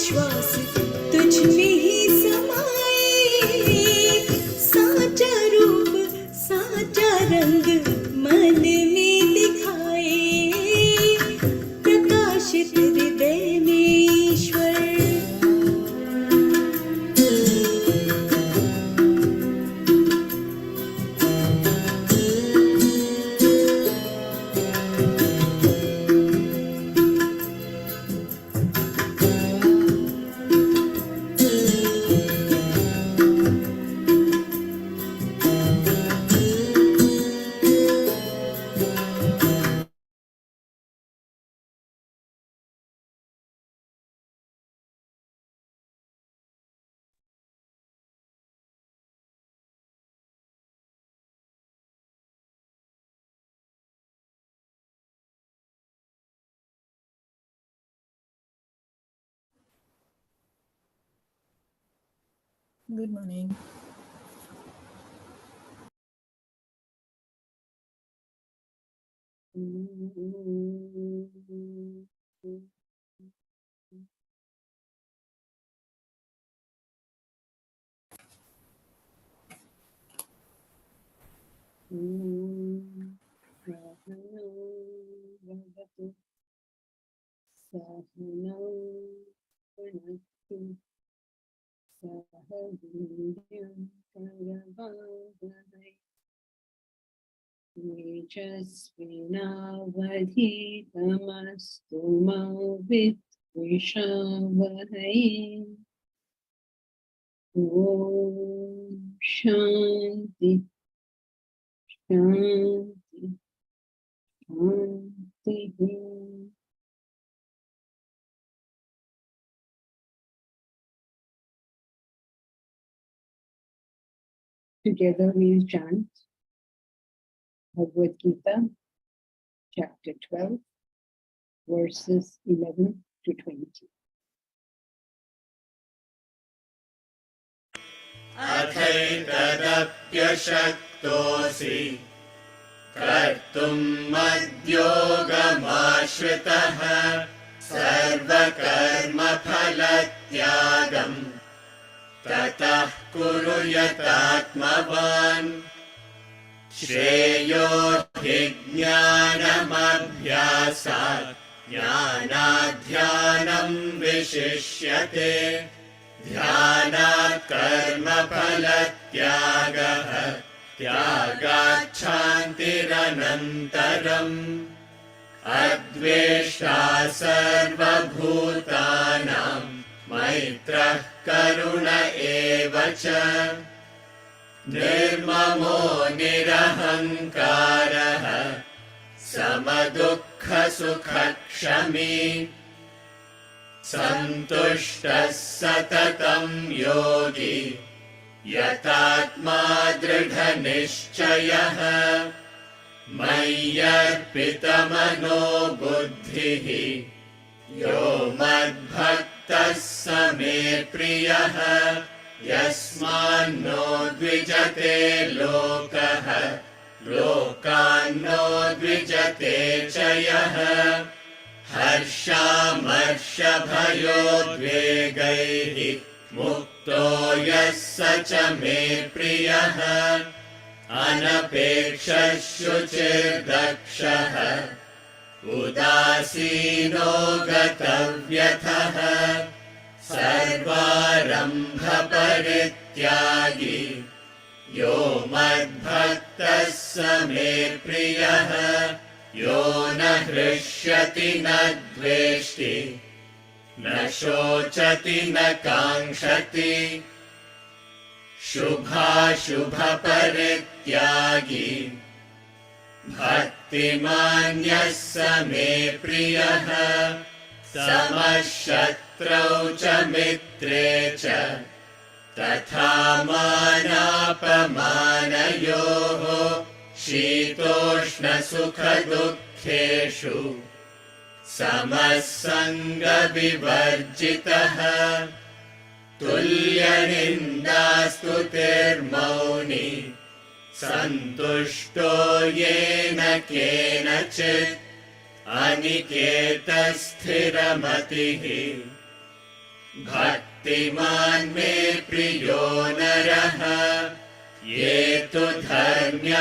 श्वास तुझ में ही समाए, साचा रूप साचा रंग मन में दिखाए, प्रकाशित हृदय में ईश्वर। Good morning. तेजस्विनावधीतमस्तु मा विद्विषावहै। ॐ शान्ति शान्ति शान्तिः। Together we will chant Bhagavad Gita, chapter 12, verses 11 to 20. अथैतदप्यशक्तोऽसि कर्तुम् मद्योगमाश्रितः सर्वकर्मफलत्यागम् ततः कुरु यतात्मवान्। श्रेयो हि ज्ञानमभ्यासात् ज्ञानाध्यानम् विशिष्यते। ध्यानात् कर्मफलत्यागः त्यागात् शान्तिरनन्तरम्। अद्वेष्टा सर्वभूतानां मैत्रः करुण एव च। निर्ममो निरहङ्कारः समदुःखसुखक्षमी। सन्तुष्टः सततं योगी यतात्मा दृढनिश्चयः। मय्यर्पितमनो बुद्धिः यो मद्भक्तः स मे प्रियः। यस्मान्नो द्विजते लोकः लोकान्नो द्विजते च यः। हर्षामर्षभयोद्वेगैः मुक्तो यः स च मे प्रियः। अनपेक्षः शुचिर्दक्षः उदासीनो गतव्यथः। सर्वारम्भपरित्यागी यो मद्भक्तः स मे प्रियः। यो न हृष्यति न द्वेष्टि न शोचति न काङ्क्षति। शुभाशुभपरित्यागी भक्तिमान्यः स मे प्रियः। समशत्रौ च मित्रे च तथा मानापमानयोः। शीतोष्णसुखदुःखेषु समः सङ्गविवर्जितः। तुल्यनिन्दास्तुतिर्मौनी सन्तुष्टो येन केनचित्। अनिकेतस्थिरमतिः भक्तिमान् मे प्रियो नरः ये तु धर्म्यामृतमिदम्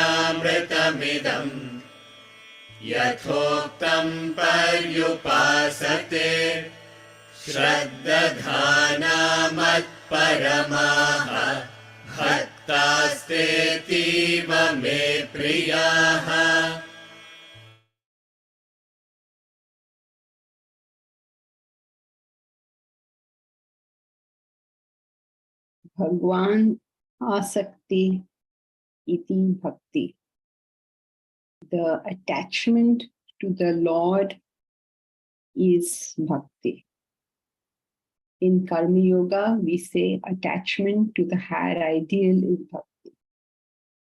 यथोक्तं पर्युपासते श्रद्दधाना मत्परमाः भक्तास्तेतीव मे प्रियाः. Bhagwan asakti iti bhakti. The attachment to the Lord is bhakti. In Karma Yoga, we say attachment to the higher ideal is bhakti.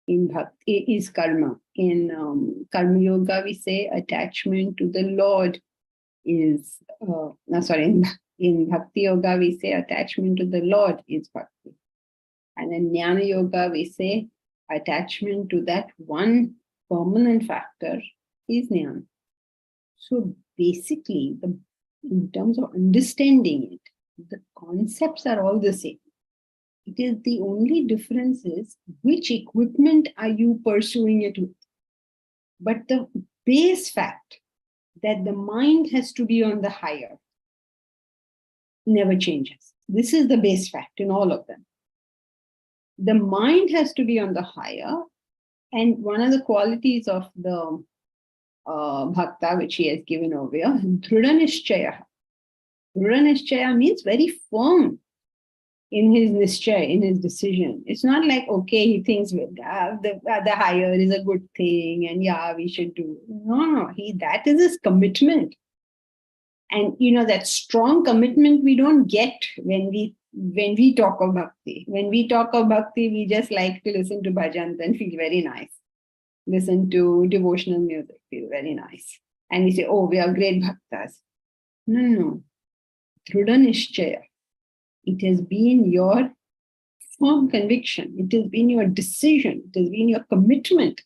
In bhakti is karma. In Karma Yoga, we say attachment to the Lord is, in Bhakti Yoga, we say attachment to the Lord is bhakti. And in Jnana Yoga, we say attachment to that one permanent factor is jnana. So basically, in terms of understanding it, the concepts are all the same. It is the only difference is which equipment are you pursuing it with. But the base fact that the mind has to be on the higher never changes. This is the base fact in all of them. The mind has to be on the higher, and one of the qualities of the bhakta, which he has given over here, Dhrudha Nishchaya. Dhrudha Nishchaya means very firm in his nischay, in his decision. It's not like, okay, he thinks the higher is a good thing and yeah, we should do. No, that is his commitment. And that strong commitment we don't get when we talk of bhakti. When we talk of bhakti, we just like to listen to bhajans and feel very nice. Listen to devotional music, feel very nice. And we say, oh, we are great bhaktas. No. Dhrudha Nishchaya. It has been your firm conviction. It has been your decision. It has been your commitment.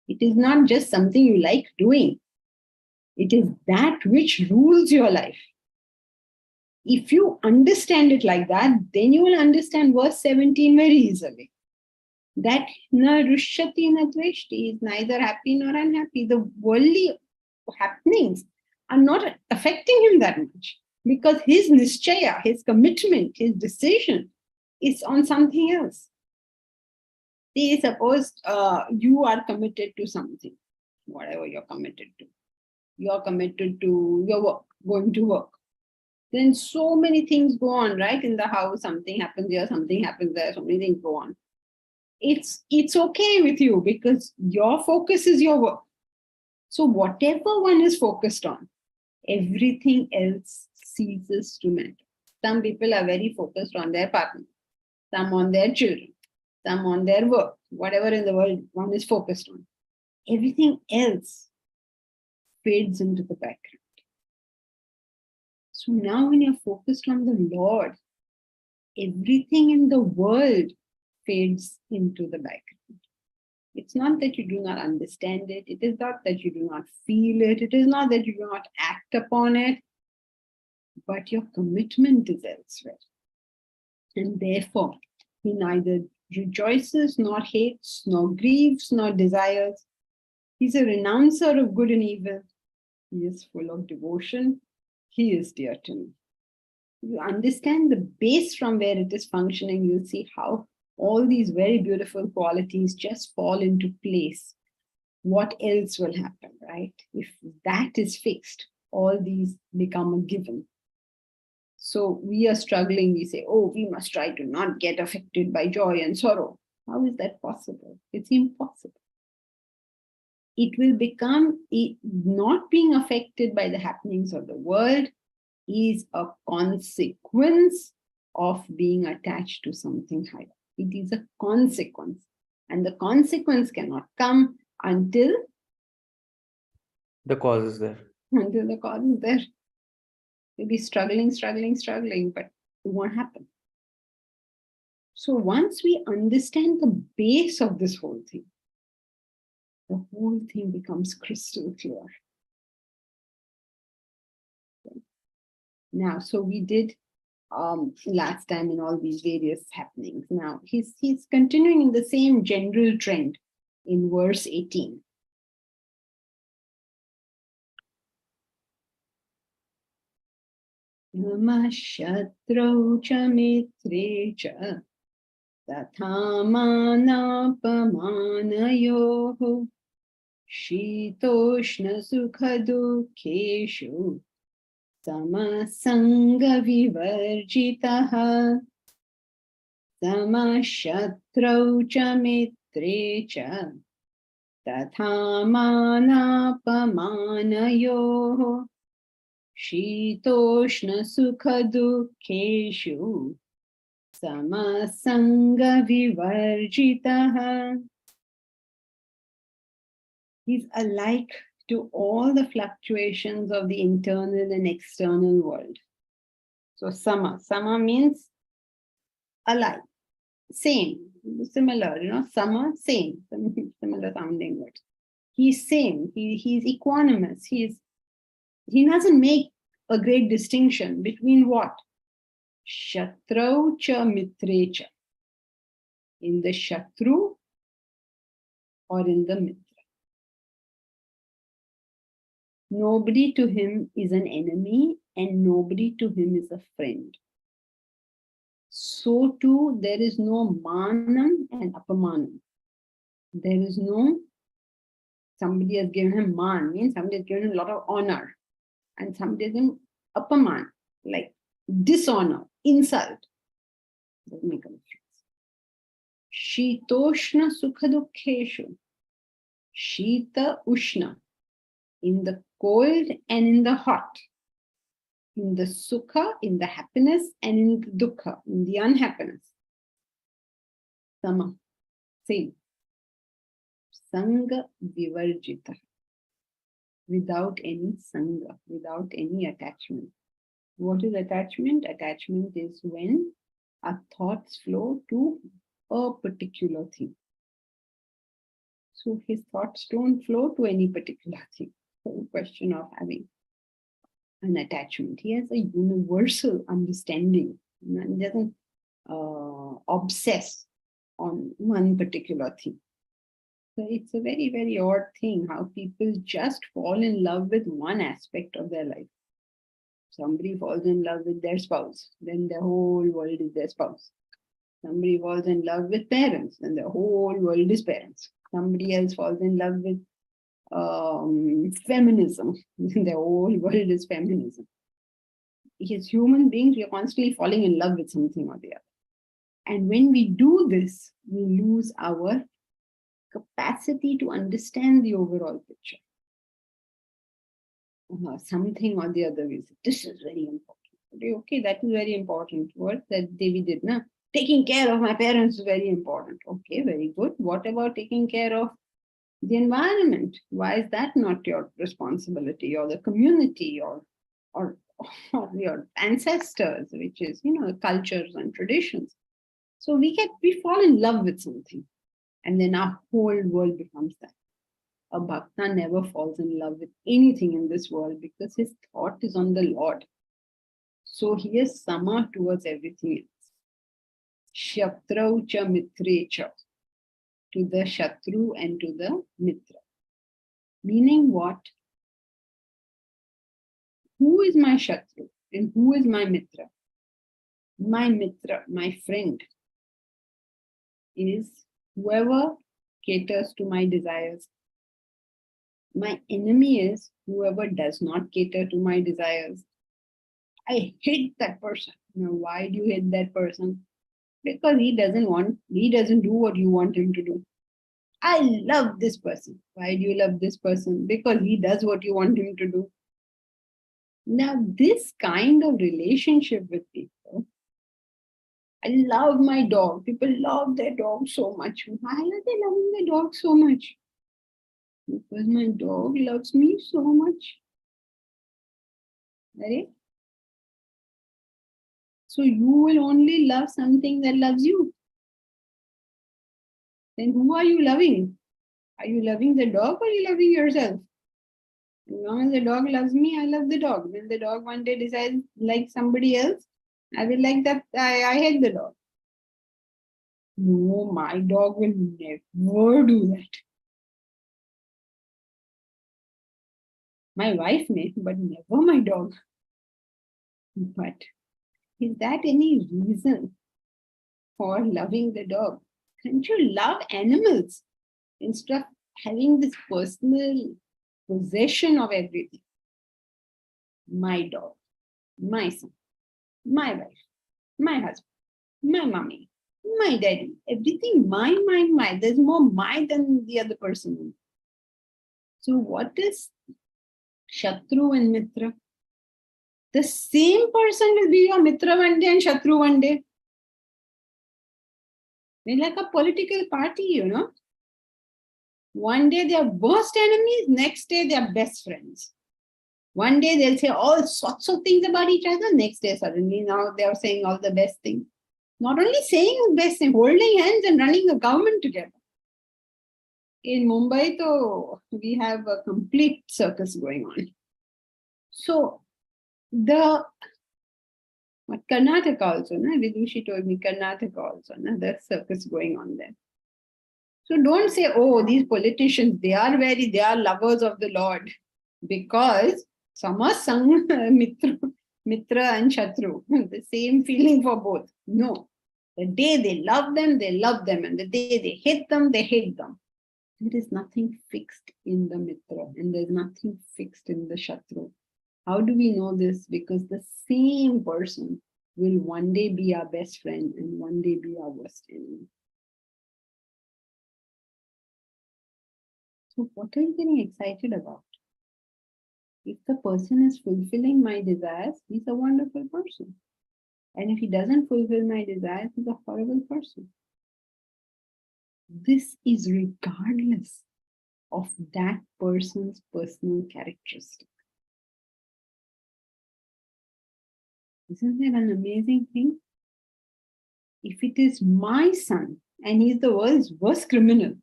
It is not just something you like doing. It is that which rules your life. If you understand it like that, then you will understand verse 17 very easily. That na rushyati na dveshti is neither happy nor unhappy. The worldly happenings are not affecting him that much because his nischaya, his commitment, his decision is on something else. See, suppose you are committed to something, whatever you're committed to. You're committed to your work, going to work. Then so many things go on, right? In the house, something happens here, something happens there, so many things go on. It's okay with you because your focus is your work. So whatever one is focused on, everything else ceases to matter. Some people are very focused on their partner, some on their children, some on their work, whatever in the world one is focused on. Everything else fades into the background. So now when you're focused on the Lord, everything in the world fades into the background. It's not that you do not understand it. It is not that you do not feel it. It is not that you do not act upon it. But your commitment is elsewhere. And therefore, he neither rejoices, nor hates, nor grieves, nor desires. He's a renouncer of good and evil. He is full of devotion. He is dear to me. You understand the base from where it is functioning, you'll see how all these very beautiful qualities just fall into place. What else will happen, right? If that is fixed, all these become a given. So we are struggling, we say, oh, we must try to not get affected by joy and sorrow. How is that possible? It's impossible. It will become, not being affected by the happenings of the world is a consequence of being attached to something higher. It is a consequence. And the consequence cannot come until the cause is there. Until the cause is there. You'll be struggling, but it won't happen. So once we understand the base of this whole thing, the whole thing becomes crystal clear. Now, so we did last time in all these various happenings. Now he's continuing in the same general trend in verse 18. Namashatrau cha mitre cha tatha manapamanayoho shitoshna sukha dukkeshu samasanga vivarjitaha samashatrau cha mitre cha tatha manapamanayoho shitoshna sukha dukkeshu samasanga vivarjitaha. He's alike to all the fluctuations of the internal and external world. So sama means alike, same, similar, sama, same, similar sounding words. He's same, he's equanimous, he doesn't make a great distinction between what? Shatrau cha mitre cha. In the Shatru or in the Mitra. Nobody to him is an enemy and nobody to him is a friend. So too, there is no manam and apamanam. There is no, somebody has given him man, means somebody has given him a lot of honor. And somebody has given him apaman, like dishonor, insult. Doesn't make a difference. Shitoshna sukha dukkeshu. Shita ushna. In the cold and in the hot. In the sukha, in the happiness, and in the dukkha, in the unhappiness. Sama. Same. Sangha vivarjita. Without any sangha, without any attachment. What is attachment? Attachment is when our thoughts flow to a particular thing. So his thoughts don't flow to any particular thing. So question of having an attachment. He has a universal understanding and doesn't obsess on one particular thing. So it's a very, very odd thing how people just fall in love with one aspect of their life. Somebody falls in love with their spouse, then the whole world is their spouse. Somebody falls in love with parents, then the whole world is parents. Somebody else falls in love with feminism, then the whole world is feminism. As human beings, we are constantly falling in love with something or the other. And when we do this, we lose our capacity to understand the overall picture. Something or the other is, this is very important. Okay, that is very important. What that Devi did, na? Taking care of my parents is very important. Okay, very good. What about taking care of the environment? Why is that not your responsibility, or the community, or your ancestors, which is, cultures and traditions? So we fall in love with something, and then our whole world becomes that. A bhakta never falls in love with anything in this world because his thought is on the Lord. So he is sama towards everything else. Shatrau cha mitre cha. To the Shatru and to the Mitra. Meaning what? Who is my Shatru and who is my Mitra? My Mitra, my friend, is whoever caters to my desires. My enemy is whoever does not cater to my desires. I hate that person. Now, why do you hate that person? Because he doesn't do what you want him to do. I love this person. Why do you love this person? Because he does what you want him to do. Now, this kind of relationship with people, I love my dog. People love their dog so much. Why are they loving their dog so much? Because my dog loves me so much. Right? So you will only love something that loves you. Then who are you loving? Are you loving the dog or are you loving yourself? As long as the dog loves me, I love the dog. When the dog one day decides like somebody else, I will like that. I hate the dog. No, my dog will never do that. My wife may, but never my dog. But is that any reason for loving the dog? Can't you love animals instead of having this personal possession of everything? My dog, my son, my wife, my husband, my mommy, my daddy, everything mine, mine, mine. There's more mine than the other person. So what is Shatru and Mitra? The same person will be your Mitra one day and Shatru one day. They're like a political party, you know. One day they are worst enemies, next day they are best friends. One day they'll say all sorts of things about each other, next day suddenly now they are saying all the best things. Not only saying the best thing, holding hands and running a government together. In Mumbai, though, we have a complete circus going on. So, Karnataka also, Vidushi told me, Karnataka also, there's circus going on there. So don't say, oh, these politicians, they are lovers of the Lord. Because Sama Sang Mitra and Shatru, the same feeling for both. No. The day they love them, they love them. And the day they hate them, they hate them. There is nothing fixed in the Mitra and there's nothing fixed in the Shatru. How do we know this? Because the same person will one day be our best friend and one day be our worst enemy. So what are you getting excited about? If the person is fulfilling my desires, he's a wonderful person. And if he doesn't fulfill my desires, he's a horrible person. This is regardless of that person's personal characteristic. Isn't that an amazing thing? If it is my son and he's the world's worst criminal,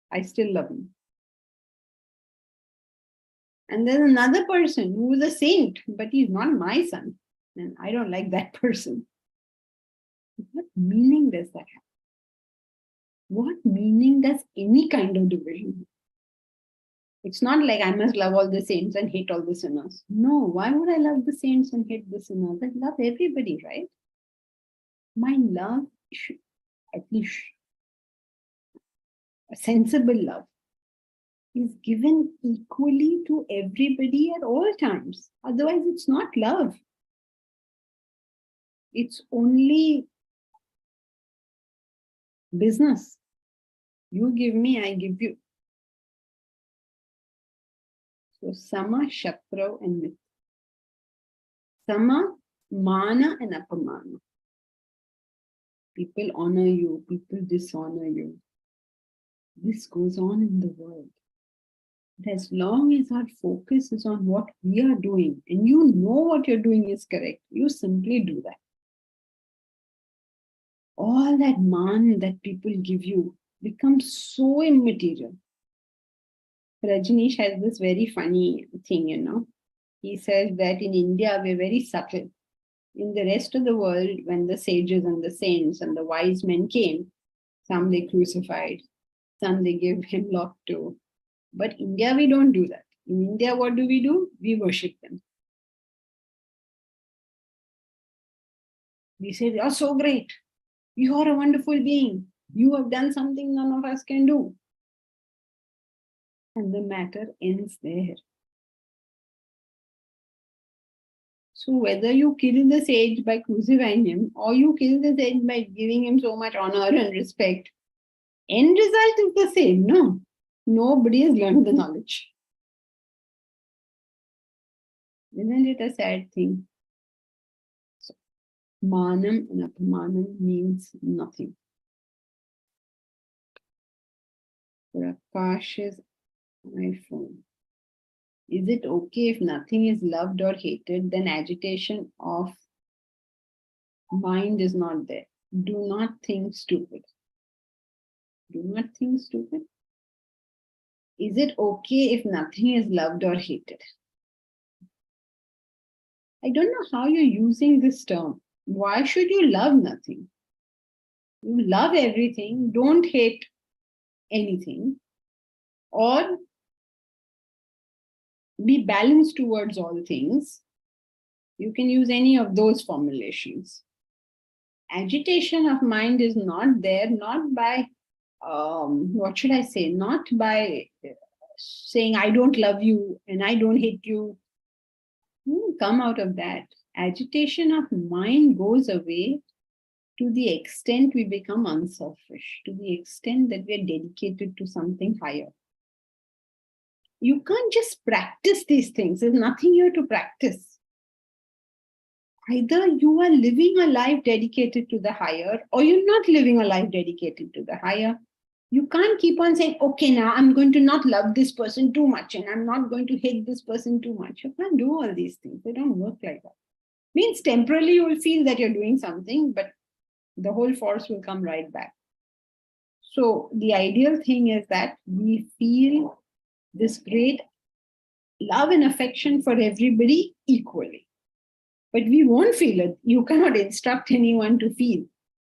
I still love him. And there's another person who is a saint, but he's not my son. And I don't like that person. What meaning does that have? What meaning does any kind of division have? It's not like I must love all the saints and hate all the sinners. No, why would I love the saints and hate the sinners? I love everybody, right? My love should, at least a sensible love, is given equally to everybody at all times. Otherwise, it's not love. It's only business. You give me, I give you. So Sama, Shatra, and Mitra. Sama, Mana, and Apamana. People honor you, people dishonor you. This goes on in the world. But as long as our focus is on what we are doing, and you know what you're doing is correct, you simply do that. All that man that people give you becomes so immaterial. Rajneesh has this very funny thing, you know. He says that in India, we're very subtle. In the rest of the world, when the sages and the saints and the wise men came, some they crucified, some they gave hemlock to. But India, we don't do that. In India, what do? We worship them. We say, you are so great. You are a wonderful being. You have done something none of us can do. And the matter ends there. So whether you kill the sage by crucifying him or you kill the sage by giving him so much honor and respect, end result is the same, no? Nobody has learned the knowledge. Isn't it a sad thing? So, Manam and Apamanam means nothing. Prakash's iPhone. Is it okay if nothing is loved or hated, then agitation of mind is not there? Do not think stupid. Do not think stupid. Is it okay if nothing is loved or hated? I don't know how you're using this term. Why should you love nothing? You love everything, don't hate anything, or be balanced towards all things. You can use any of those formulations. Agitation of mind is not there, not by, what should I say, not by saying, I don't love you and I don't hate you. Come out of that. Agitation of mind goes away to the extent we become unselfish, to the extent that we are dedicated to something higher. You can't just practice these things. There's nothing here to practice. Either you are living a life dedicated to the higher, or you're not living a life dedicated to the higher. You can't keep on saying, okay, now I'm going to not love this person too much, and I'm not going to hate this person too much. You can't do all these things. They don't work like that. Means temporarily you will feel that you're doing something, but the whole force will come right back. So the ideal thing is that we feel this great love and affection for everybody equally. But we won't feel it. You cannot instruct anyone to feel.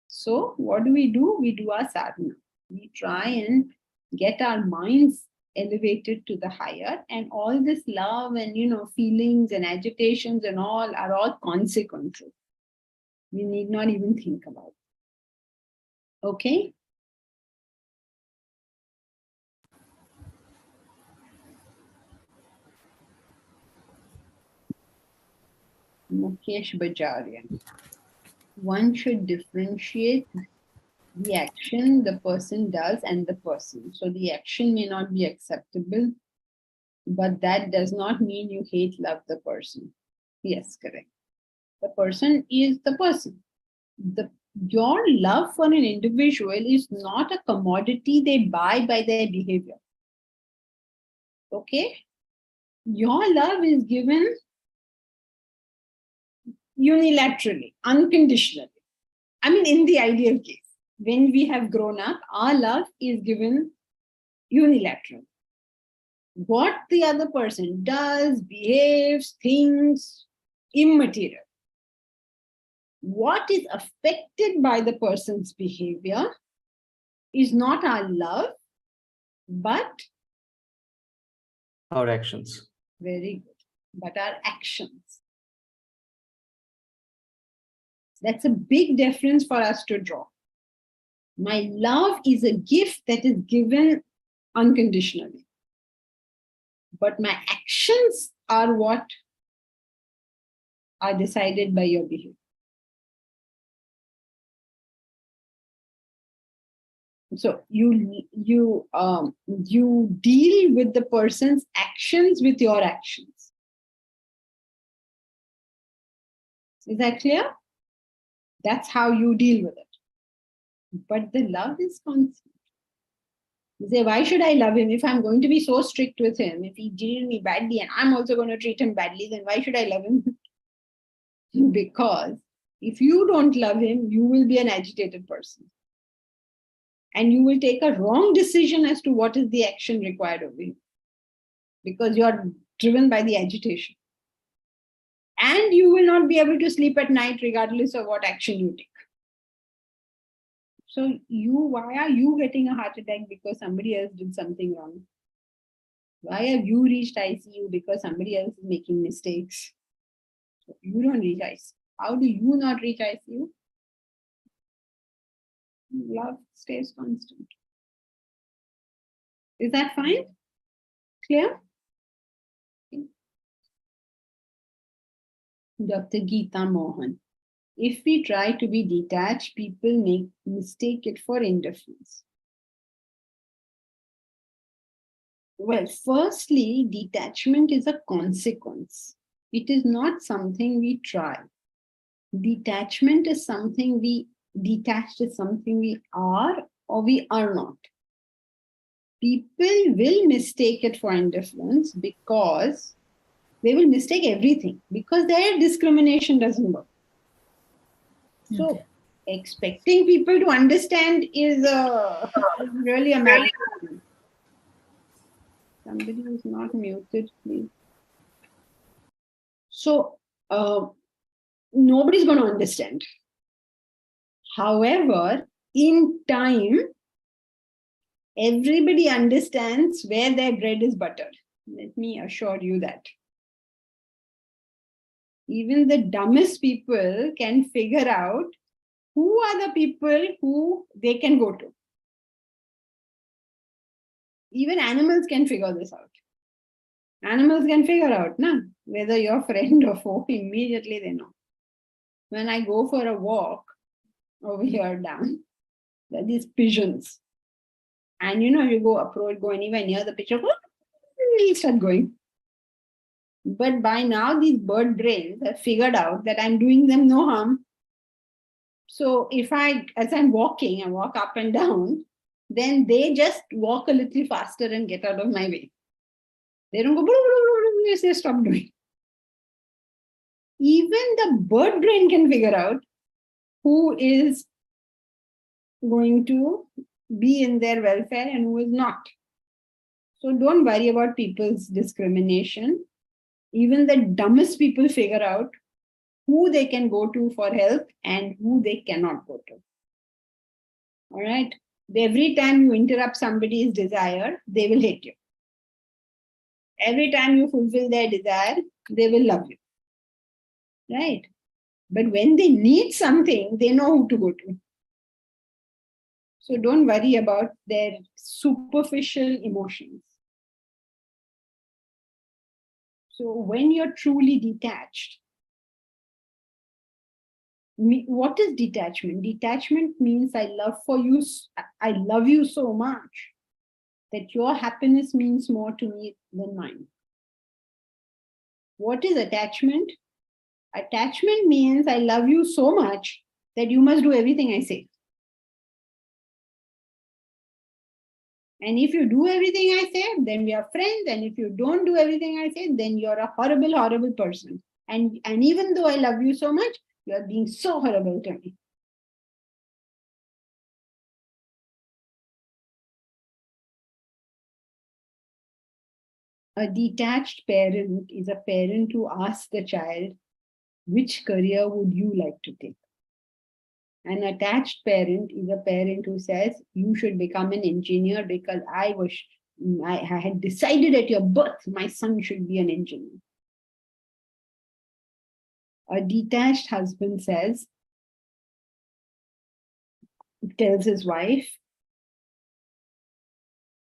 So what do? We do our sadhana. We try and get our minds elevated to the higher, and all this love and feelings and agitations and all are all consequences. We need not even think about it. Okay? Mukesh Bajarian. One should differentiate the action the person does and the person. So the action may not be acceptable, but that does not mean you hate, love the person. Yes, correct. The person is the person. Your love for an individual is not a commodity they buy by their behavior. Okay? Your love is given unilaterally, unconditionally. I mean, in the ideal case, when we have grown up, our love is given unilaterally. What the other person does, behaves, thinks, immaterial. What is affected by the person's behavior is not our love, but Our actions. very good, but our actions. That's a big difference for us to draw. My love is a gift that is given unconditionally. But my actions are what are decided by your behavior. So you deal with the person's actions with your actions. Is that clear? That's how you deal with it. But the love is constant. You say, why should I love him if I'm going to be so strict with him? If he treated me badly and I'm also going to treat him badly, then why should I love him? Because if you don't love him, you will be an agitated person. And you will take a wrong decision as to what is the action required of you. Because you're driven by the agitation. And you will not be able to sleep at night regardless of what action you take. So why are you getting a heart attack because somebody else did something wrong? Why have you reached ICU because somebody else is making mistakes? So you don't reach ICU. How do you not reach ICU? Love stays constant. Is that fine? Clear? Dr. Gita Mohan. If we try to be detached, people mistake it for indifference. Well, firstly, detachment is a consequence. It is not something we try. Detachment is something detached is something we are or we are not. People will mistake it for indifference because they will mistake everything because their discrimination doesn't work. So expecting people to understand is really a matter. Somebody is not muted, please. So nobody's going to understand. However, in time, everybody understands where their bread is buttered. Let me assure you that. Even the dumbest people can figure out who are the people who they can go to. Even animals can figure this out. Animals can figure out, whether you're friend or foe, immediately they know. When I go for a walk over here down, there are these pigeons. And you go anywhere near the pigeon, we'll start going. But by now, these bird brains have figured out that I'm doing them no harm. So as I'm walking, I walk up and down, then they just walk a little faster and get out of my way. They don't go, they say, stop doing. Even the bird brain can figure out who is going to be in their welfare and who is not. So don't worry about people's discrimination. Even the dumbest people figure out who they can go to for help and who they cannot go to. All right. Every time you interrupt somebody's desire, they will hate you. Every time you fulfill their desire, they will love you. Right? But when they need something, they know who to go to. So don't worry about their superficial emotions. So when you're truly detached, what is detachment? Detachment means I love you so much that your happiness means more to me than mine. What is attachment? Attachment means I love you so much that you must do everything I say. And if you do everything I say, then we are friends. And if you don't do everything I say, then you're a horrible, horrible person. And even though I love you so much, you're being so horrible to me. A detached parent is a parent who asks the child, which career would you like to take? An attached parent is a parent who says, you should become an engineer because I had decided at your birth, my son should be an engineer. A detached husband tells his wife,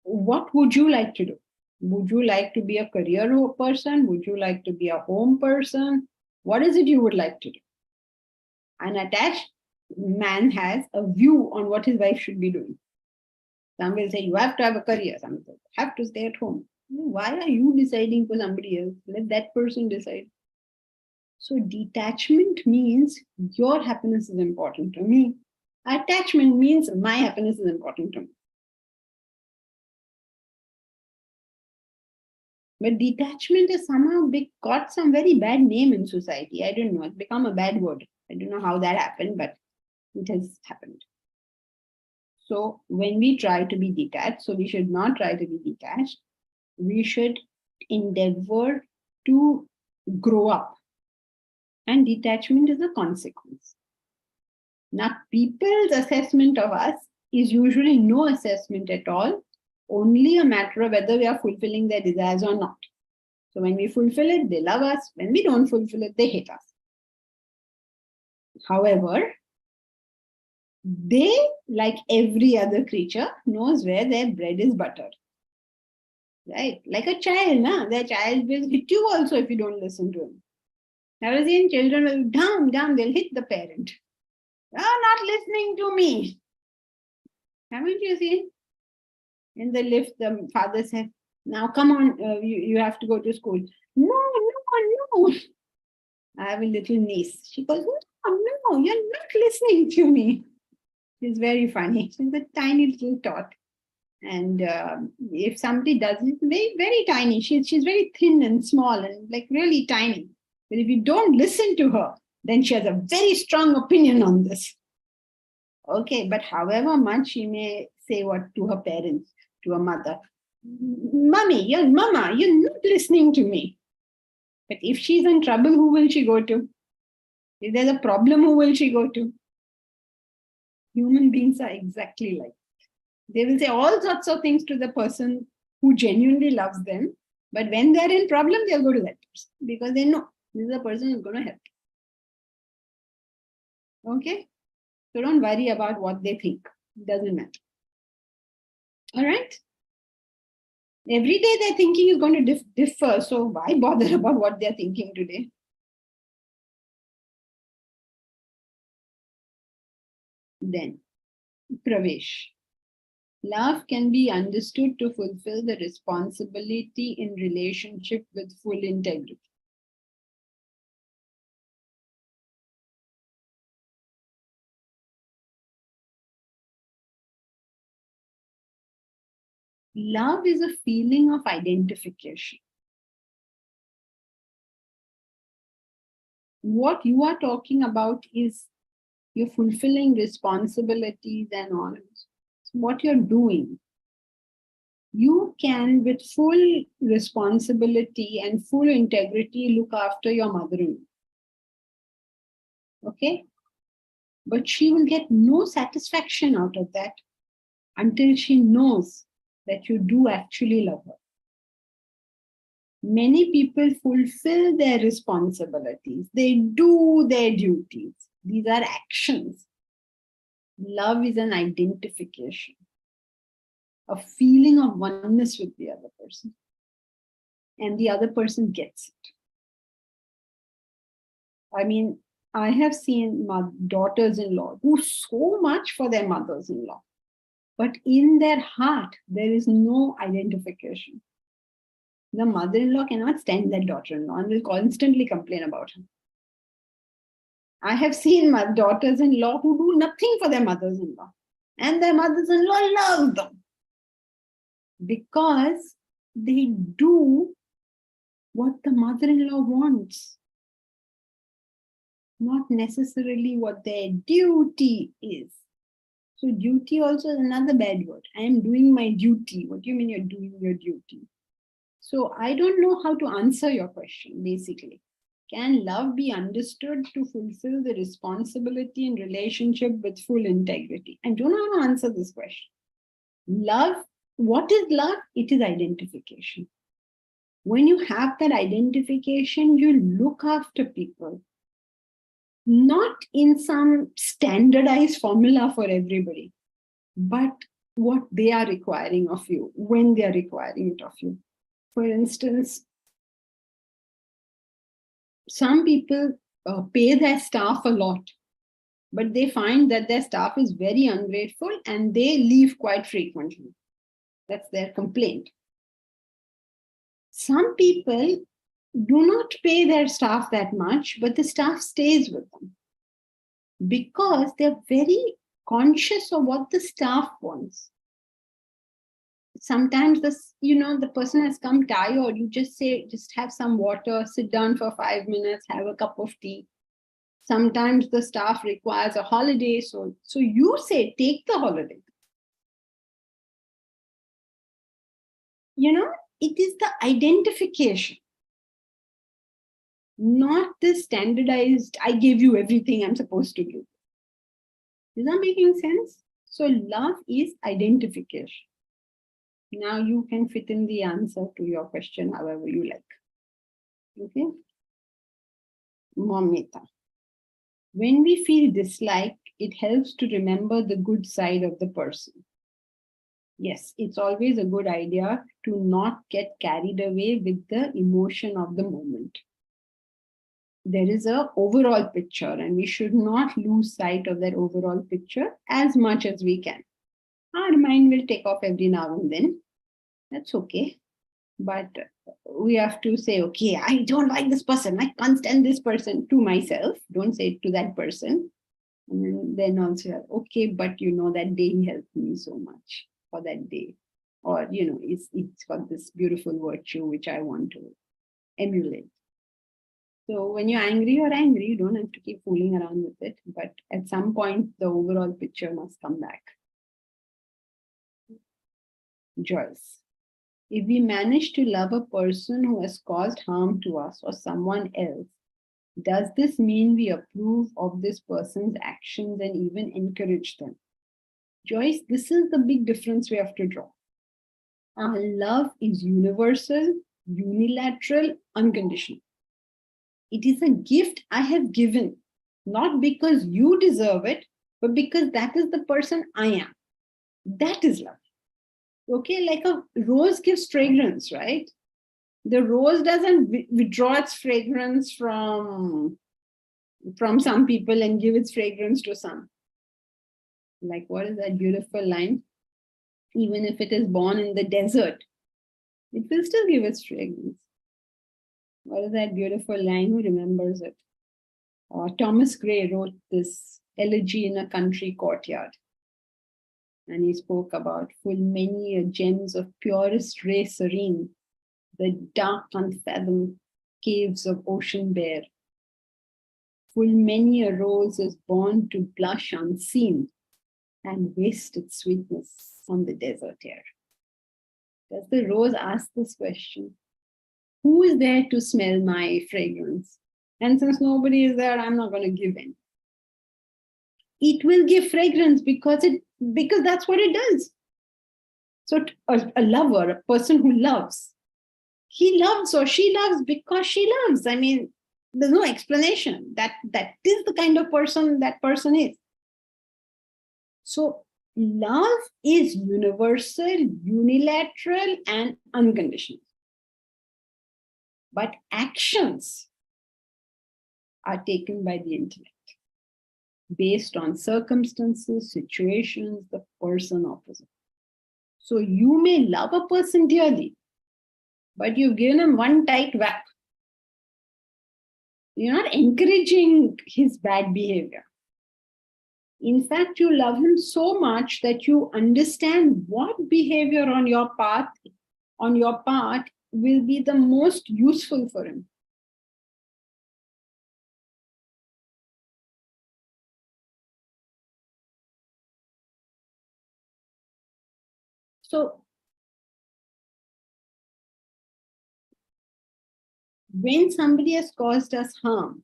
what would you like to do? Would you like to be a career person? Would you like to be a home person? What is it you would like to do? An attached man has a view on what his wife should be doing. Some will say, you have to have a career. Some will say, you have to stay at home. Why are you deciding for somebody else? Let that person decide. So detachment means your happiness is important to me. Attachment means my happiness is important to me. But detachment has somehow got some very bad name in society. I don't know. It's become a bad word. I don't know how that happened, but it has happened. So when we try to be detached, so we should not try to be detached. We should endeavor to grow up. And detachment is a consequence. Now, people's assessment of us is usually no assessment at all, only a matter of whether we are fulfilling their desires or not. So when we fulfill it, they love us. When we don't fulfill it, they hate us. However, they, like every other creature, knows where their bread is buttered. Right? Like a child, their child will hit you also if you don't listen to him. Have you seen children will they'll hit the parent. Oh, not listening to me. Haven't you seen? In the lift, the father said, now come on, you have to go to school. No. I have a little niece. She goes, no, you're not listening to me. She's very funny. She's a tiny little tot. And if somebody does it, very, very tiny. She's very thin and small and like really tiny. But if you don't listen to her, then she has a very strong opinion on this. Okay, but however much she may say what to her parents, to her mother, Mama, you're not listening to me. But if she's in trouble, who will she go to? If there's a problem, who will she go to? Human beings are exactly like that. They will say all sorts of things to the person who genuinely loves them. But when they're in problem, they'll go to that person because they know this is the person who's going to help. Okay? So don't worry about what they think. It doesn't matter. All right? Every day their thinking is going to differ. So why bother about what they're thinking today? Then, Pravesh. Love can be understood to fulfill the responsibility in relationship with full integrity. Love is a feeling of identification. What you are talking about is you're fulfilling responsibilities and all. What you're doing, you can, with full responsibility and full integrity, look after your mother-in-law. Okay? But she will get no satisfaction out of that until she knows that you do actually love her. Many people fulfill their responsibilities. They do their duties. These are actions. Love is an identification, a feeling of oneness with the other person. And the other person gets it. I mean, I have seen daughters-in-law do so much for their mothers-in-law. But in their heart, there is no identification. The mother-in-law cannot stand that daughter-in-law and will constantly complain about her. I have seen my daughters-in-law who do nothing for their mothers-in-law. And their mothers-in-law love them. Because they do what the mother-in-law wants. Not necessarily what their duty is. So duty also is another bad word. I am doing my duty. What do you mean you're doing your duty? So I don't know how to answer your question, basically. Can love be understood to fulfill the responsibility in relationship with full integrity? I don't know how to answer this question. Love, what is love? It is identification. When you have that identification, you look after people. Not in some standardized formula for everybody, but what they are requiring of you, when they are requiring it of you. For instance, some people pay their staff a lot, but they find that their staff is very ungrateful and they leave quite frequently. That's their complaint. Some people do not pay their staff that much, but the staff stays with them because they're very conscious of what the staff wants. Sometimes the person has come tired, you just say, just have some water, sit down for 5 minutes, have a cup of tea. Sometimes the staff requires a holiday, so you say, take the holiday. It is the identification, not the standardized, I gave you everything I'm supposed to give. Is that making sense? So love is identification. Now you can fit in the answer to your question however you like. Okay? Momita. When we feel dislike, it helps to remember the good side of the person. Yes, it's always a good idea to not get carried away with the emotion of the moment. There is an overall picture and we should not lose sight of that overall picture as much as we can. Our mind will take off every now and then. That's okay. But we have to say, okay, I don't like this person. I can't stand this person, to myself. Don't say it to that person. And then also, okay, but that day he helped me so much for that day. Or, it's got this beautiful virtue which I want to emulate. So when you're angry, you don't have to keep fooling around with it. But at some point, the overall picture must come back. Joyce. If we manage to love a person who has caused harm to us or someone else, Does this mean we approve of this person's actions and even encourage them? Joyce, this is the big difference we have to draw. Our love is universal, unilateral, unconditional. It is a gift I have given, not because you deserve it, but because that is the person I am. That is love. Okay, like a rose gives fragrance, right? The rose doesn't withdraw its fragrance from some people and give its fragrance to some. Like, what is that beautiful line? Even if it is born in the desert, it will still give its fragrance. What is that beautiful line? Who remembers it? Thomas Gray wrote this elegy in a country courtyard. And he spoke about full many gems of purest ray serene, the dark unfathomed caves of ocean bare. Full many a rose is born to blush unseen and waste its sweetness on the desert air. Does the rose ask this question? Who is there to smell my fragrance? And since nobody is there, I'm not going to give in. It will give fragrance because that's what it does. So a lover, a person who loves, he loves or she loves because she loves. I mean, there's no explanation. That is the kind of person that person is. So love is universal, unilateral, and unconditional. But actions are taken by the intellect based on circumstances, situations, the person opposite. So you may love a person dearly, but you've given him one tight whack. You're not encouraging his bad behavior. In fact, you love him so much that you understand what behavior on your part will be the most useful for him. So when somebody has caused us harm,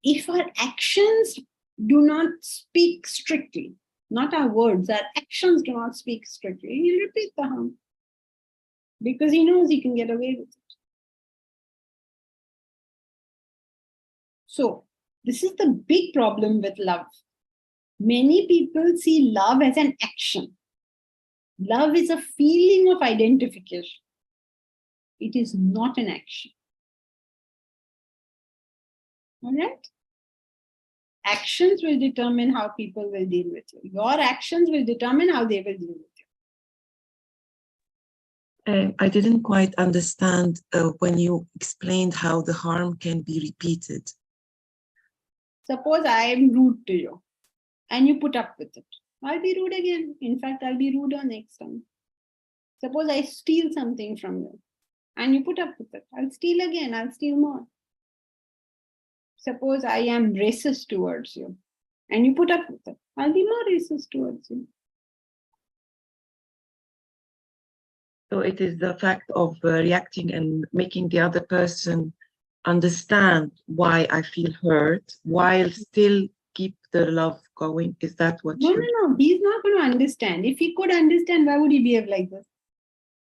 if our actions do not speak strictly, not our words, our actions do not speak strictly, he'll repeat the harm because he knows he can get away with it. So this is the big problem with love. Many people see love as an action. Love is a feeling of identification. It is not an action. All right? Actions will determine how people will deal with you. Your actions will determine how they will deal with you. I didn't quite understand when you explained how the harm can be repeated. Suppose I am rude to you and you put up with it. I'll be rude again. In fact, I'll be ruder next time. Suppose I steal something from you and you put up with it. I'll steal again. I'll steal more. Suppose I am racist towards you and you put up with it. I'll be more racist towards you. So it is the fact of reacting and making the other person understand why I feel hurt while still keep the love going. Is that what No. He's not going to understand. If he could understand, why would he behave like this?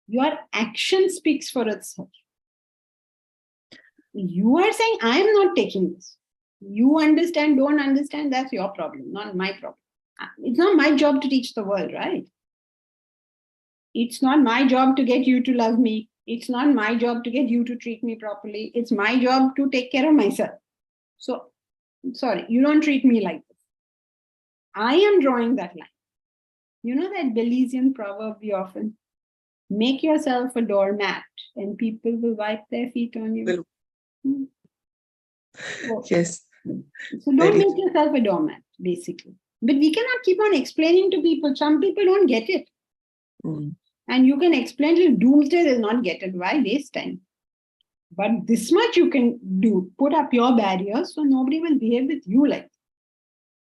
Your action speaks for itself. You are saying, I'm not taking this. You understand, don't understand, that's your problem, not my problem. It's not my job to teach the world, right? It's not my job to get you to love me. It's not my job to get you to treat me properly. It's my job to take care of myself. So, sorry, you don't treat me like this. I am drawing that line. You know that Belizean proverb we often, make yourself a doormat and people will wipe their feet on you. So, yes. So don't make yourself a doormat, basically. But we cannot keep on explaining to people. Some people don't get it. And you can explain till doomsday, they'll not get it. Why waste time? But this much you can do. Put up your barriers so nobody will behave with you like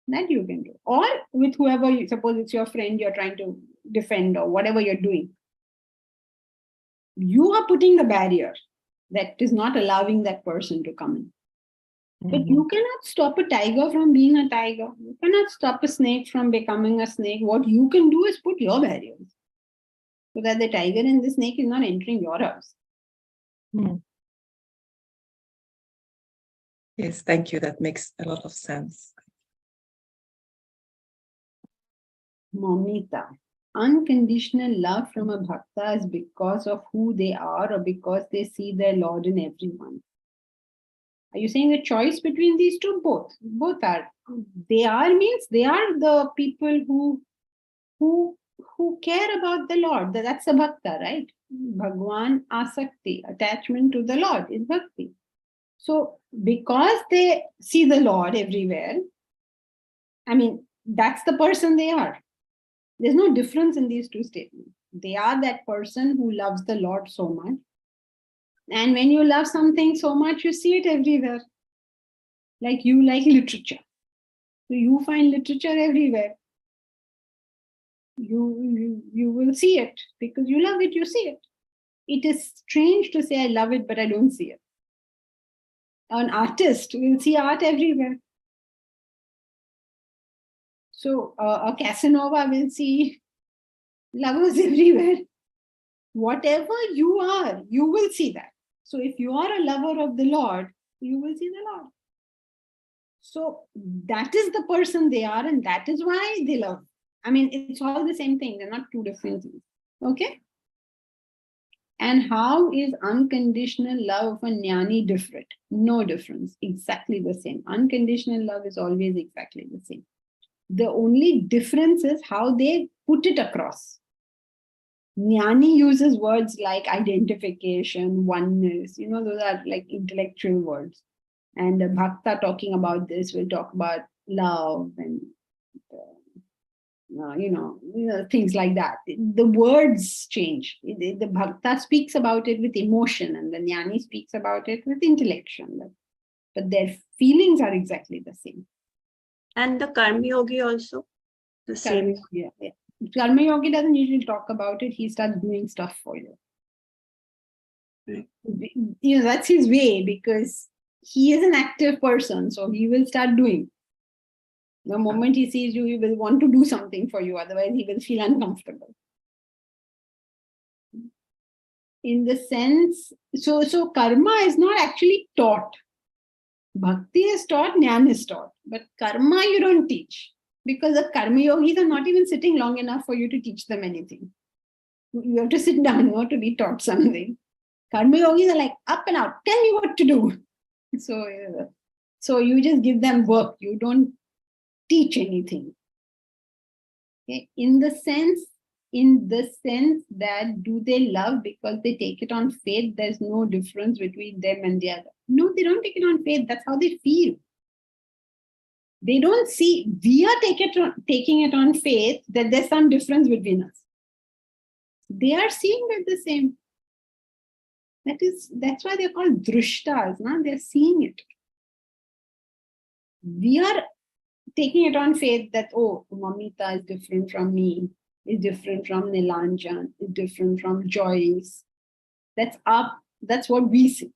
that you can do. Or with whoever, suppose it's your friend you're trying to defend or whatever you're doing. You are putting the barrier that is not allowing that person to come in. But you cannot stop a tiger from being a tiger. You cannot stop a snake from becoming a snake. What you can do is put your barriers so that the tiger and the snake is not entering your house. Yes, thank you. That makes a lot of sense. Momita. Unconditional love from a bhakta is because of who they are or because they see their Lord in everyone. Are you saying the choice between these two? Both. Both are. They are means they are the people who care about the Lord. That's a bhakta, right? Bhagwan asakti, attachment to the Lord is bhakti. So because they see the Lord everywhere, I mean, that's the person they are. There's no difference in these two statements. They are that person who loves the Lord so much. And when you love something so much, you see it everywhere. Like you like literature. So you find literature everywhere. You will see it because you love it, you see it. It is strange to say I love it, but I don't see it. An artist will see art everywhere. So a Casanova will see lovers everywhere. Whatever you are, you will see that. So if you are a lover of the Lord, you will see the Lord. So that is the person they are, and that is why they love. I mean, it's all the same thing. They're not two different things. Okay? And how is unconditional love of a jnani different? No difference. Exactly the same. Unconditional love is always exactly the same. The only difference is how they put it across. Jnani uses words like identification, oneness, those are like intellectual words. And the bhakta talking about this will talk about love and, things like that. The words change. The bhakta speaks about it with emotion and the jnani speaks about it with intellection. But their feelings are exactly the same. And the karma yogi also the same. Yeah. Karma yogi doesn't usually talk about it. He starts doing stuff for you. Right. That's his way because he is an active person. So he will start doing. The moment he sees you, he will want to do something for you. Otherwise, he will feel uncomfortable. In the sense, so karma is not actually taught. Bhakti is taught, jnana is taught. But karma you don't teach. Because the karma yogis are not even sitting long enough for you to teach them anything. You have to sit down, to be taught something. Karma yogis are like, up and out, tell me what to do. So you just give them work. You don't teach anything. Okay? In the sense that do they love because they take it on faith? There's no difference between them and the other. No, they don't take it on faith. That's how they feel. They don't see, we are taking it on faith that there's some difference between us. They are seeing it the same. That's why they're called drushtas. They're seeing it. We are taking it on faith that, oh, Mamita is different from me, is different from Nilanjan, is different from Joyce. That's what we see.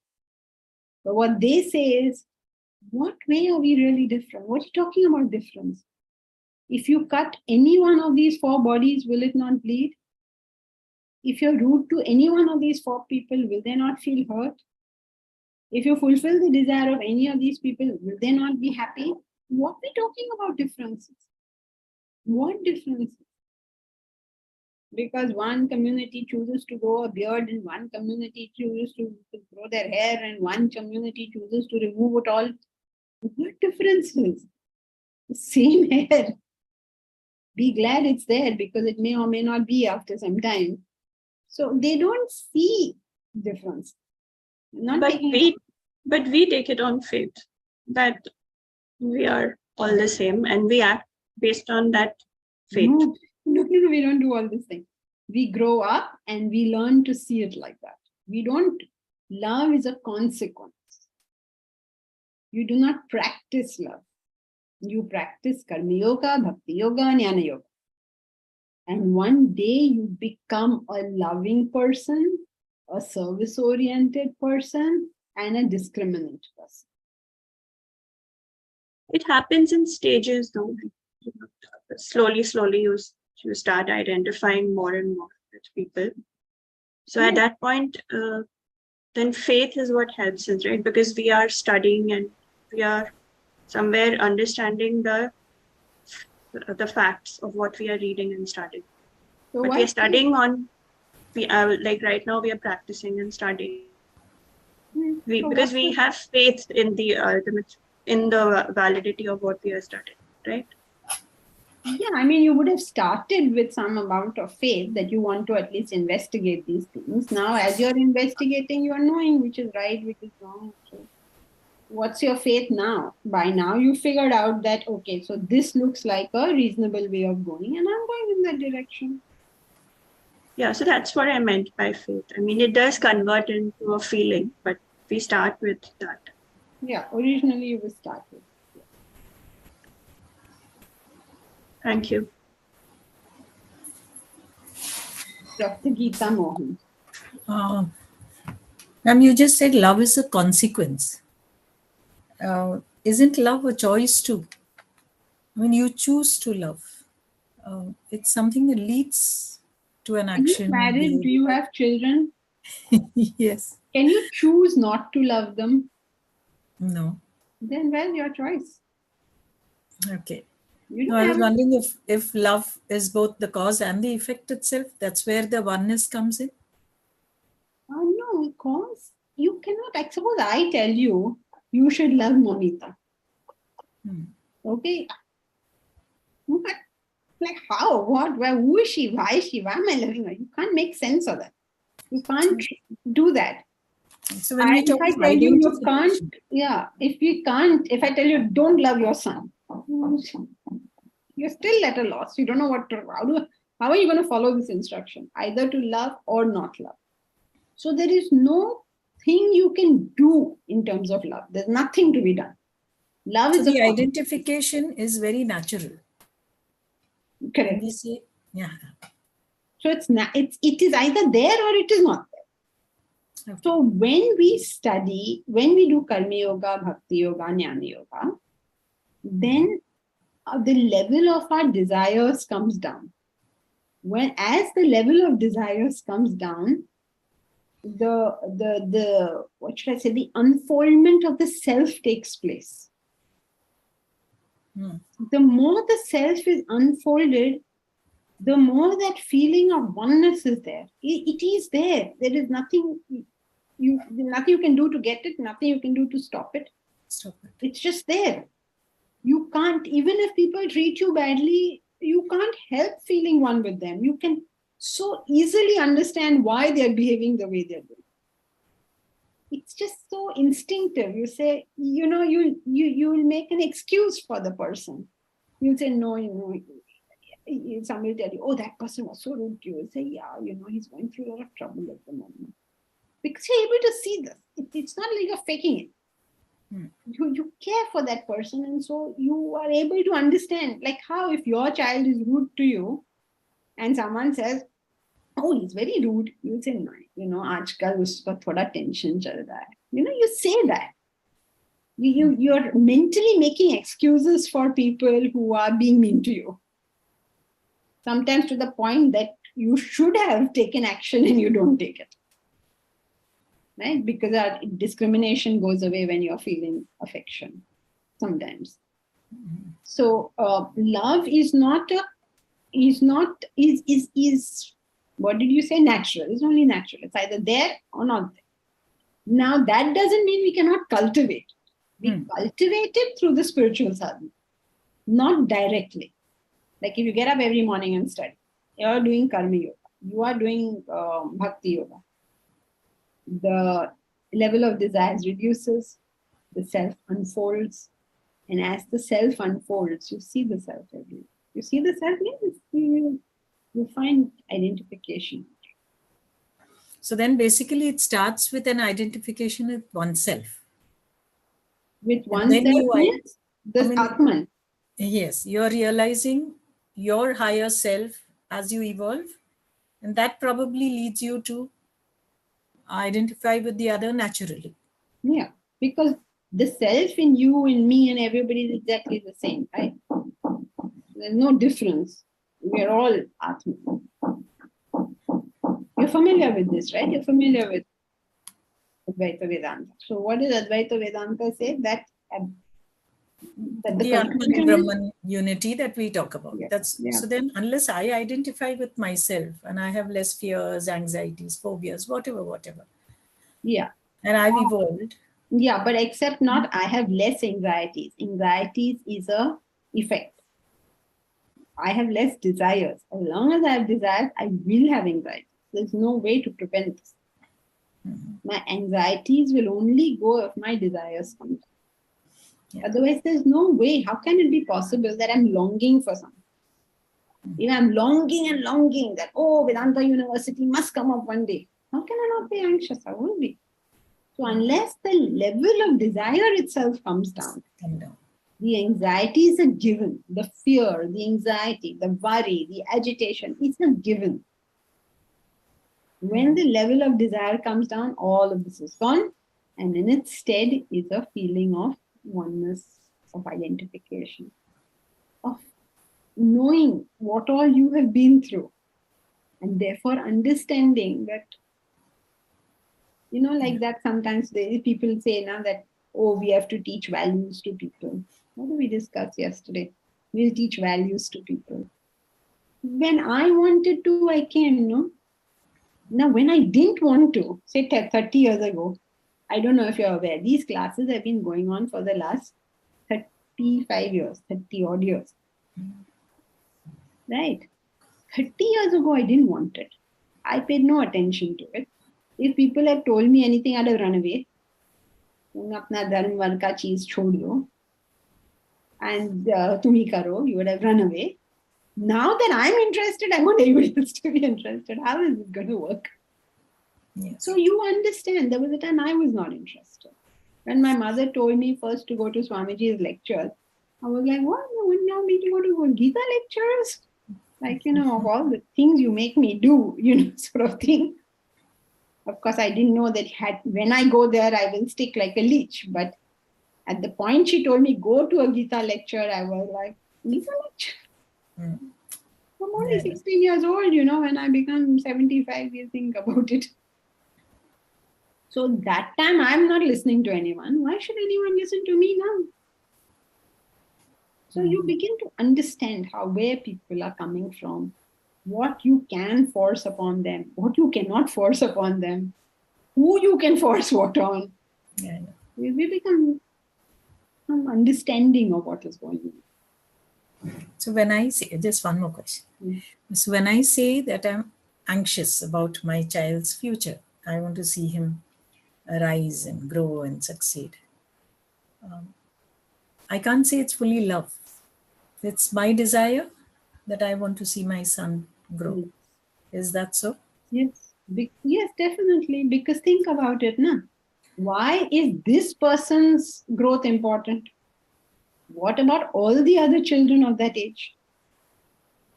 But what they say is, what way are we really different? What are you talking about difference? If you cut any one of these 4 bodies, will it not bleed? If you're rude to any one of these 4 people, will they not feel hurt? If you fulfill the desire of any of these people, will they not be happy? What are we talking about differences? What differences? Because one community chooses to grow a beard and one community chooses to grow their hair and one community chooses to remove it all. What differences? Same hair. Be glad it's there because it may or may not be after some time. So they don't see difference. But we take it on faith that we are all the same and we act based on that faith. No, we don't do all these things. We grow up and we learn to see it like that. We don't, love is a consequence. You do not practice love. You practice karma yoga, bhakti yoga, jnana yoga. And one day you become a loving person a service-oriented person and a discriminant person. It happens in stages though. Slowly, you start identifying more and more with people. So at that point, then faith is what helps us, right? Because we are studying and we are somewhere understanding the facts of what we are reading and studying. So But we are studying on, we are like right now we are practicing and studying. Because we have faith in the ultimate, in the validity of what we are studying, right? Yeah, I mean, you would have started with some amount of faith that you want to at least investigate these things. Now, as you're investigating, you are knowing which is right, which is wrong. So what's your faith now? By now, you figured out that, okay, so this looks like a reasonable way of going, and I'm going in that direction. Yeah, so that's what I meant by faith. I mean, it does convert into a feeling, but we start with that. Yeah, originally you will start with. Thank you. Dr. Gita Mohan. Ma'am, you just said love is a consequence. Isn't love a choice too? When you choose to love, it's something that leads to an Are you action. married? Do you have children? Yes. Can you choose not to love them? No. Then, well, your choice. Okay. You No, don't I have was wondering if love is both the cause and the effect itself. That's where the oneness comes in. no, because you cannot. I suppose I tell you, you should love Monita. Okay. But, like how? What? Where? Who is she? Why is she? Why am I loving her? You can't make sense of that. You can't do that. So when we If talk I of tell you, you identification- can't. Yeah. If I tell you, don't love your son, you're still at a loss. You don't know what to. How are you going to follow this instruction? Either to love or not love. So there is no thing you can do in terms of love. There's nothing to be done. Love So is the a identification is very natural. correct. When we say, yeah. So it is either there or it is not there. Okay. So when we study, when we do Karma Yoga, Bhakti Yoga, Jnana Yoga, then the level of our desires comes down. As the level of desires comes down, the what should I say, the unfoldment of the self takes place. The more the self is unfolded, the more that feeling of oneness is there. It is there. There is nothing you can do to get it, nothing you can do to stop it. Stop it. It's just there. You can't, even if people treat you badly, you can't help feeling one with them. You can so easily understand why they're behaving the way they're doing. It's just so instinctive. You say, you will make an excuse for the person. You'll say, no, somebody will tell you, oh, that person was so rude to you. You'll say, yeah, he's going through a lot of trouble at the moment. Because you're able to see this. It's not like you're faking it. You care for that person, and so you are able to understand, like how if your child is rude to you and someone says, oh, he's very rude, you say, no, aajkal uska thoda tension chal raha hai. You say that. You're mentally making excuses for people who are being mean to you. Sometimes to the point that you should have taken action and you don't take it. Right? Because our discrimination goes away when you're feeling affection sometimes. So love is what did you say? Natural. It's only natural. It's either there or not there. Now that doesn't mean we cannot cultivate. We cultivate it through the spiritual sadhana, not directly. Like if you get up every morning and study, you're doing Karma Yoga, you are doing Bhakti Yoga. The level of desires reduces, the self unfolds, and as the self unfolds, you see the self everywhere. You see the self, you find identification. So then basically it starts with an identification with oneself. With oneself means the Atman. Yes, you're realizing your higher self as you evolve, and that probably leads you to identify with the other naturally. Yeah, because the self in you, in me, and everybody is exactly the same, right? There's no difference. We are all Atma. You're familiar with this, right? You're familiar with Advaita Vedanta. So what does Advaita Vedanta say? That the The Atman conclusion is- Brahman unity that we talk about. Yeah, That's yeah. so then unless I identify with myself and I have less fears, anxieties, phobias, whatever, yeah. and I've evolved. Yeah, but except not, I have less anxieties. Anxieties is a effect. I have less desires. As long as I have desires, I will have anxiety. There's no way to prevent this. My anxieties will only go if my desires come down. Yeah. Otherwise, there's no way. How can it be possible that I'm longing for something? If I'm longing and longing that, oh, Vedanta University must come up one day, how can I not be anxious? I won't be. So unless the level of desire itself comes down, Come down. the anxiety is a given. The fear, the anxiety, the worry, the agitation, it's a given. When the level of desire comes down, all of this is gone. And in its stead is a feeling of oneness, of identification, of knowing what all you have been through. And therefore understanding that, like that sometimes people say now that, oh, we have to teach values to people. What did we discuss yesterday? We'll teach values to people. When I wanted to, I can, no? Now, when I didn't want to, say 30 years ago, I don't know if you're aware, these classes have been going on for the last 35 years, 30 odd years. Right? 30 years ago, I didn't want it. I paid no attention to it. If people had told me anything, I'd have run away. Apna dharm varg ka cheez chhod do. And tumhi karo, you would have run away. Now that I'm interested, I want everybody else to be interested. How is it going to work? Yes. So you understand, there was a time I was not interested. When my mother told me first to go to Swamiji's lectures, I was like, what? You want now me to go to Gita lectures? Like, of all the things you make me do, sort of thing. Of course, I didn't know that when I go there, I will stick like a leech. But at the point she told me, go to a Gita lecture, I was like, Gita lecture? I'm only 16 years old, when I become 75, you think about it. So that time I'm not listening to anyone. Why should anyone listen to me now? So you begin to understand where people are coming from, what you can force upon them, what you cannot force upon them, who you can force what on. Yeah. We become some understanding of what is going on. So when I say, just one more question. So when I say that I'm anxious about my child's future, I want to see him rise and grow and succeed. I can't say it's fully love. It's my desire that I want to see my son grow. Is that so? Yes, yes, definitely. Because think about it, na. Why is this person's growth important? What about all the other children of that age?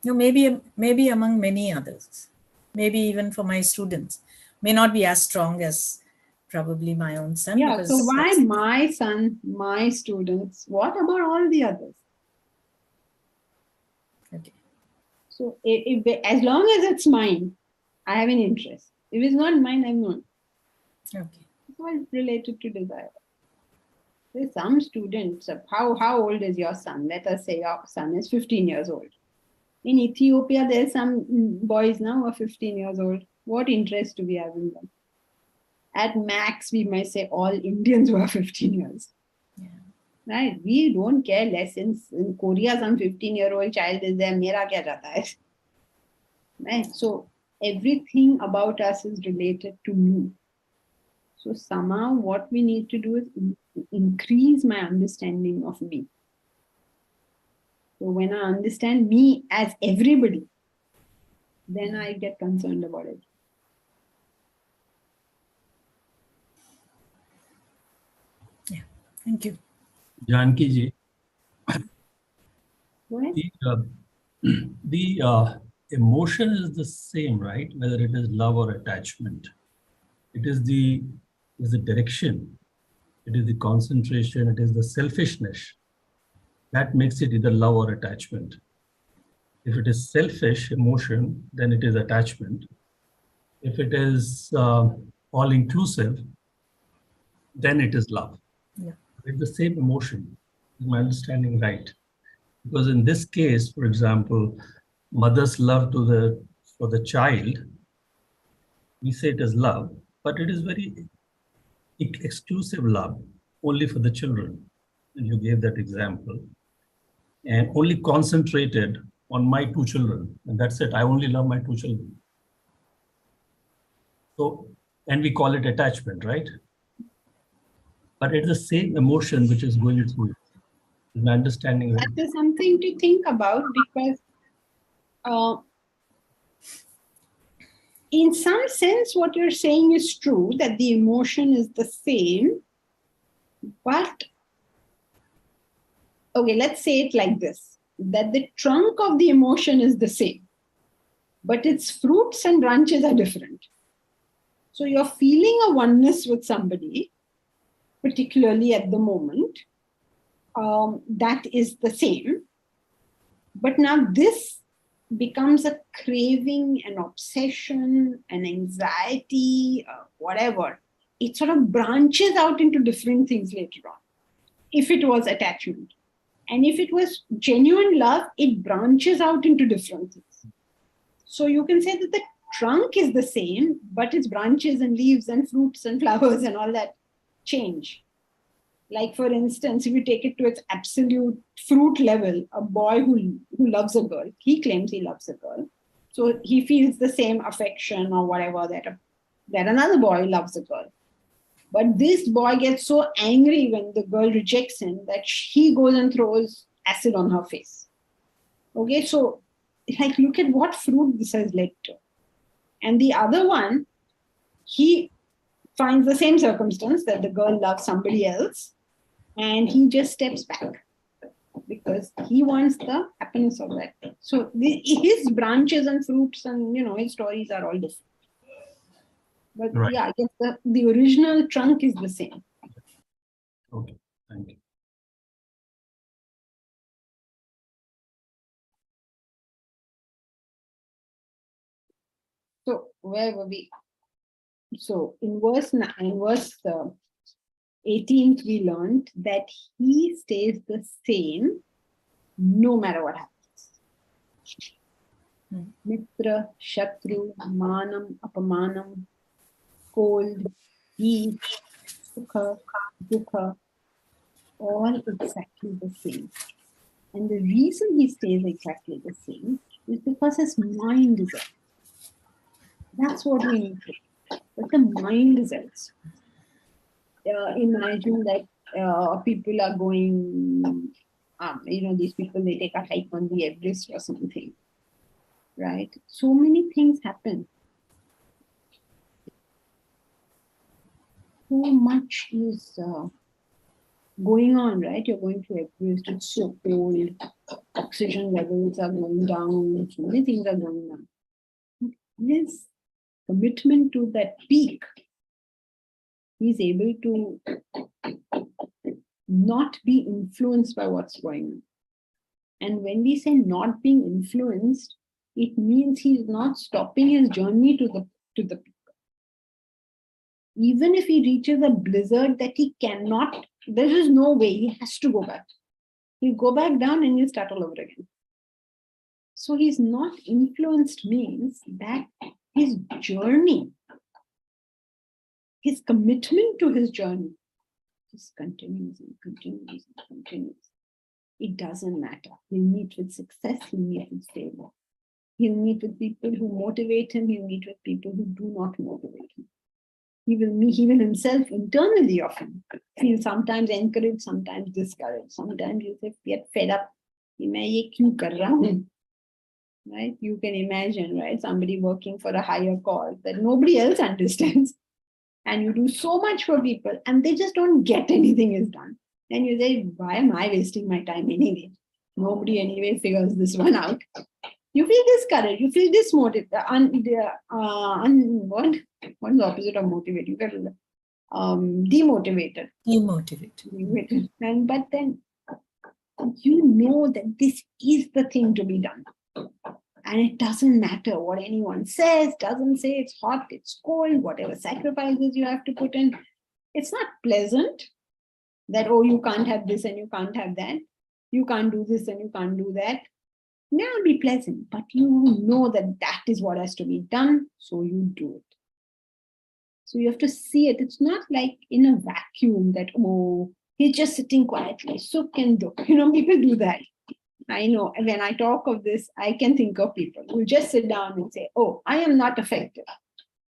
No, maybe among many others. Maybe even for my students. May not be as strong as probably my own son. Yeah, so why my son, my students? What about all the others? Okay. So as long as it's mine, I have an interest. If it's not mine, I'm not. Okay. It's all related to desire. There's some students, how old is your son? Let us say your son is 15 years old. In Ethiopia, there's some boys now who are 15 years old. What interest do we have in them? At max, we might say all Indians who are 15 years. Yeah. Right? We don't care less. In Korea, some 15-year-old child is there. Mera kya jata hai? Right? So everything about us is related to me. So somehow what we need to do is increase my understanding of me. So when I understand me as everybody, then I get concerned about it. Yeah. Thank you. Janki ji, Go ahead. the emotion is the same, right? Whether it is love or attachment. It is the direction, it is the concentration, it is the selfishness that makes it either love or attachment. If it is selfish emotion, then it is attachment. If it is all inclusive, then it is love. Yeah. It's the same emotion. Is my understanding right? Because in this case, for example, mother's love for the child, we say it is love, but it is very exclusive love, only for the children. And you gave that example. And only concentrated on my 2 children. And that's it. I only love my 2 children. So, and we call it attachment, right? But it's the same emotion which is going through it. Is my understanding right? That is something to think about, because in some sense, what you're saying is true, that the emotion is the same. But, okay, let's say it like this, that the trunk of the emotion is the same, but its fruits and branches are different. So you're feeling a oneness with somebody, particularly at the moment, that is the same. But now this becomes a craving, an obsession, an anxiety, whatever. It sort of branches out into different things later on, if it was attachment. And if it was genuine love, it branches out into different things. So you can say that the trunk is the same, but its branches and leaves and fruits and flowers and all that change. Like, for instance, if you take it to its absolute fruit level, a boy who loves a girl, he claims he loves a girl. So he feels the same affection or whatever that another boy loves a girl. But this boy gets so angry when the girl rejects him that he goes and throws acid on her face. Okay, so like, look at what fruit this has led to. And the other one, he finds the same circumstance, that the girl loves somebody else, and he just steps back because he wants the happiness of that. So his branches and fruits and, his stories are all different. But Right. yeah, I guess the original trunk is the same. Okay, thank you. So where were we? So in verse 18th, we learned that he stays the same no matter what happens. Mitra, Shatru, Manam, Apamanam, cold, heat, Sukha, Dukha, all exactly the same. And the reason he stays exactly the same is because his mind is else. That's what we need to do. But the mind is else. Imagine that people are going, these people, they take a hike on the Everest or something, right? So many things happen. So much is going on, right? You're going to Everest, it's so cold, oxygen levels are going down, so many things are going on. His commitment to that peak, he's able to not be influenced by what's going on. And when we say not being influenced, it means he's not stopping his journey to the peak. Even if he reaches a blizzard that he cannot, there is no way, he has to go back. He'll go back down and he'll start all over again. So he's not influenced means that his journey, his commitment to his journey just continues and continues and continues. It doesn't matter. He'll meet with success, he'll meet with failure. He'll meet with people who motivate him, he'll meet with people who do not motivate him. He will himself internally often feel sometimes encouraged, sometimes discouraged. Sometimes you get fed up. Right? You can imagine, right? Somebody working for a higher cause that nobody else understands. And you do so much for people and they just don't get anything is done. And you say, why am I wasting my time anyway? Nobody anyway figures this one out. You feel discouraged, you feel dismotivated, what is the opposite of motivated? You feel demotivated. Demotivated. And but then you know that this is the thing to be done. And it doesn't matter what anyone says, doesn't say, it's hot, it's cold, whatever sacrifices you have to put in. It's not pleasant that, oh, you can't have this and you can't have that. You can't do this and you can't do that. May not be pleasant, but you know that that is what has to be done, so you do it. So you have to see it. It's not like in a vacuum that, oh, he's just sitting quietly, suk and duk. People do that. I know when I talk of this, I can think of people who just sit down and say, oh, I am not affected.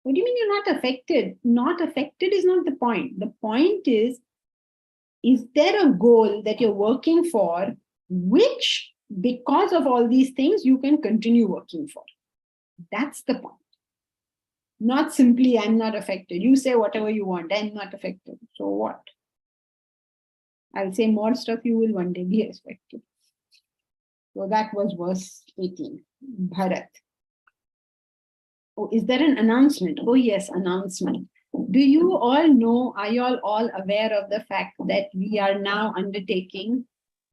What do you mean you're not affected? Not affected is not the point. The point is there a goal that you're working for, which because of all these things, you can continue working for? That's the point. Not simply, I'm not affected. You say whatever you want, I'm not affected. So what? I'll say more stuff, you will one day be affected. So that was verse 18, Bharat. Oh, is there an announcement? Oh yes, announcement. Do you all know, are you all aware of the fact that we are now undertaking